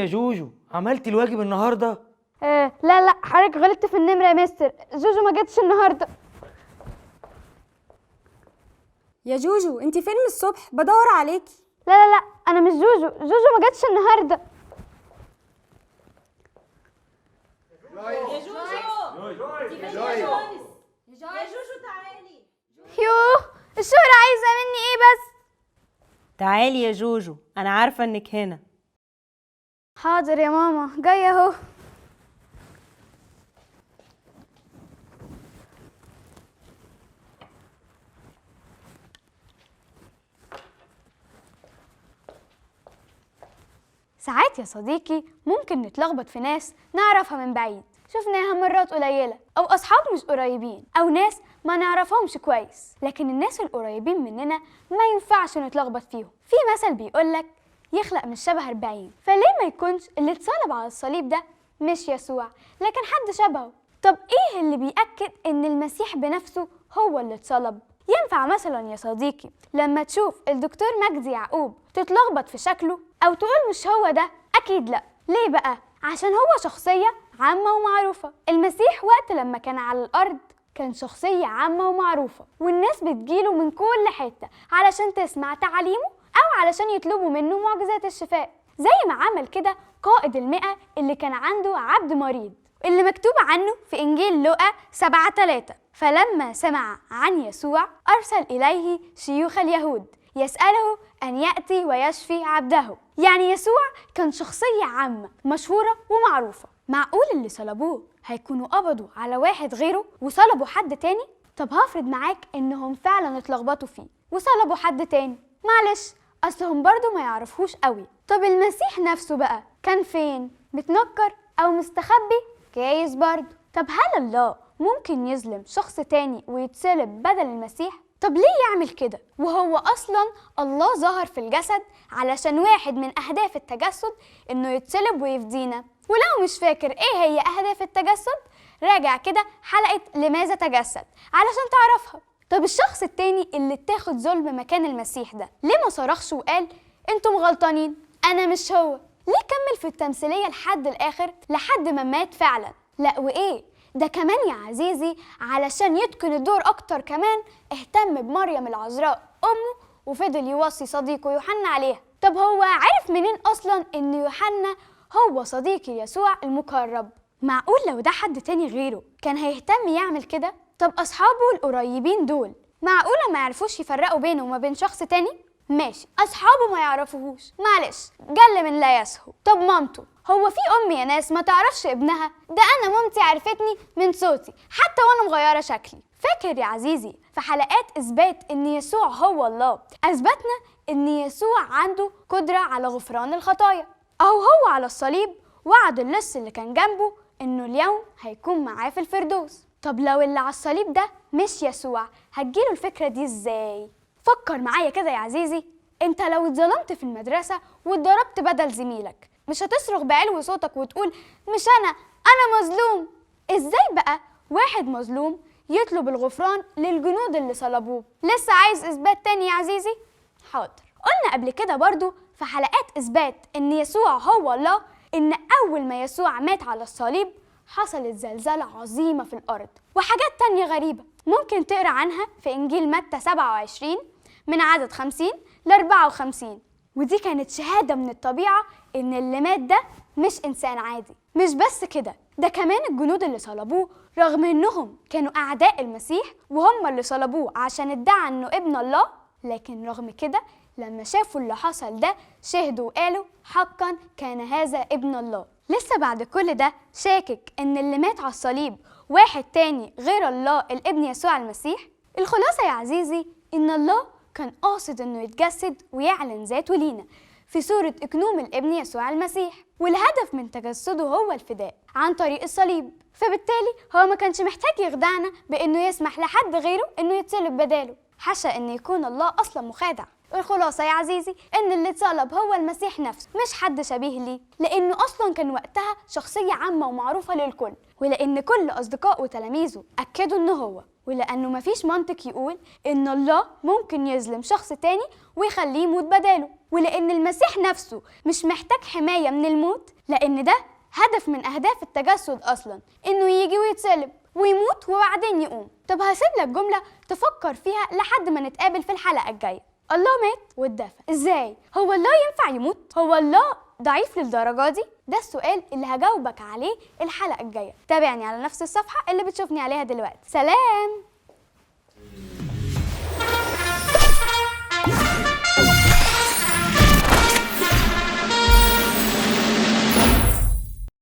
يا جوجو، عملت الواجب النهارده؟ لا حضرتك غلطت في النمره يا مستر، جوجو ما جاتش النهارده. يا جوجو انت فين من الصبح؟ بدور عليكي. لا انا مش جوجو، جوجو ما جاتش النهارده. يا جوجو تعالي. يوه، الشهرة عايزه مني ايه بس؟ تعالي يا جوجو، انا عارفه انك هنا. حاضر يا ماما، جايه اهو. ساعات يا صديقي ممكن نتلخبط في ناس نعرفها من بعيد، شفناها مرات قليلة، أو أصحاب مش قريبين، أو ناس ما نعرفهمش كويس. لكن الناس القريبين مننا ما ينفعش نتلخبط فيهم. في مثل بيقولك يخلق مش شبه 40، فليه ما يكونش اللي اتصلب على الصليب ده مش يسوع لكن حد شبهه؟ طب إيه اللي بيأكد إن المسيح بنفسه هو اللي اتصلب؟ ينفع مثلا يا صديقي لما تشوف الدكتور مجدي يعقوب تتلخبط في شكله أو تقول مش هو ده؟ أكيد لأ. ليه بقى؟ عشان هو شخصية عامة ومعروفة. المسيح وقت لما كان على الأرض كان شخصية عامة ومعروفة، والناس بتجيله من كل حتة علشان تسمع تعاليمه أو علشان يطلبوا منه معجزات الشفاء، زي ما عمل كده قائد المئة اللي كان عنده عبد مريض، اللي مكتوب عنه في إنجيل لوقا 7:3. فلما سمع عن يسوع أرسل إليه شيوخ اليهود يسأله أن يأتي ويشفي عبده. يعني يسوع كان شخصية عامة مشهورة ومعروفة. معقول اللي صلبوه هيكونوا قبضوا على واحد غيره وصلبوا حد تاني؟ طب هفرض معاك إنهم فعلا اتلخبطوا فيه وصلبوا حد تاني، معلش أصلهم برضو ما يعرفوش قوي. طب المسيح نفسه بقى كان فين؟ متنكر أو مستخبي؟ جايز برضو. طب هل الله ممكن يظلم شخص تاني ويتصلب بدل المسيح؟ طب ليه يعمل كده وهو أصلا الله ظهر في الجسد علشان واحد من أهداف التجسد إنه يتصلب ويفدينا؟ ولو مش فاكر إيه هي أهداف التجسد، راجع كده حلقة لماذا تجسد علشان تعرفها. طب الشخص التاني اللي اتاخد ظلم مكان المسيح ده ليه ما صرخش وقال انتم غلطانين أنا مش هو؟ ليه كمل في التمثيلية لحد الآخر لحد ما مات فعلا؟ لا وإيه ده كمان يا عزيزي، علشان يتقن الدور أكتر كمان اهتم بمريم العذراء أمه وفضل يوصي صديقه يوحنا عليها. طب هو عرف منين أصلا إن يوحنا هو صديق يسوع المقرب؟ معقول لو ده حد تاني غيره كان هيهتم يعمل كده؟ طب أصحابه القريبين دول معقولة ما يعرفوش يفرقوا بينه وما بين شخص تاني؟ ماشي، أصحابه ما يعرفوهوش، معلش جل من لا يسهو. طب مامته، هو في أم يا ناس ما تعرفش ابنها؟ ده أنا مامتي عرفتني من صوتي حتى وأنا مغيرة شكلي. فاكر يا عزيزي في حلقات إثبات إن يسوع هو الله أثبتنا إن يسوع عنده قدرة على غفران الخطايا، أو هو على الصليب وعد اللص اللي كان جنبه إنه اليوم هيكون معاه في الفردوس. طب لو اللي على الصليب ده مش يسوع هتجيله الفكرة دي إزاي؟ فكر معايا كده يا عزيزي، انت لو اتظلمت في المدرسة واتضربت بدل زميلك مش هتصرخ بعلو صوتك وتقول مش أنا مظلوم؟ ازاي بقى واحد مظلوم يطلب الغفران للجنود اللي صلبوه؟ لسه عايز إثبات تاني يا عزيزي؟ حاضر. قلنا قبل كده برضو في حلقات إثبات إن يسوع هو الله إن أول ما يسوع مات على الصليب حصلت زلزلة عظيمة في الأرض وحاجات تانية غريبة ممكن تقرأ عنها في إنجيل متى 27 من عدد 50 ل 54. ودي كانت شهادة من الطبيعة إن اللي مات ده مش إنسان عادي. مش بس كده، ده كمان الجنود اللي صلبوه رغم إنهم كانوا أعداء المسيح وهم اللي صلبوه عشان ادعى إنه ابن الله، لكن رغم كده لما شافوا اللي حصل ده شهدوا وقالوا حقا كان هذا ابن الله. لسه بعد كل ده شاكك إن اللي مات على الصليب واحد تاني غير الله الابن يسوع المسيح؟ الخلاصة يا عزيزي إن الله كان قاصد إنه يتجسد ويعلن ذاته لينا في صورة إكنوم الابن يسوع المسيح، والهدف من تجسده هو الفداء عن طريق الصليب. فبالتالي هو ما كانش محتاج يخدعنا بإنه يسمح لحد غيره إنه يتصلب بداله، حاشا إن يكون الله أصلا مخادع. الخلاصة يا عزيزي إن اللي اتصلب هو المسيح نفسه مش حد شبيه ليه، لأنه أصلا كان وقتها شخصية عامة ومعروفة للكل، ولأن كل أصدقاء وتلاميذه أكدوا إنه هو. ولأنه مفيش منطق يقول إن الله ممكن يظلم شخص تاني ويخليه يموت بداله، ولأن المسيح نفسه مش محتاج حماية من الموت، لأن ده هدف من أهداف التجسد أصلا، إنه يجي ويتصلب ويموت وبعدين يقوم. طب هسيب لك جملة تفكر فيها لحد ما نتقابل في الحلقة الجاية. الله مات واتدفن، ازاي؟ هو الله ينفع يموت؟ هو الله ضعيف للدرجة دي؟ ده السؤال اللي هجاوبك عليه الحلقة الجاية. تابعني على نفس الصفحة اللي بتشوفني عليها دلوقتي. سلام.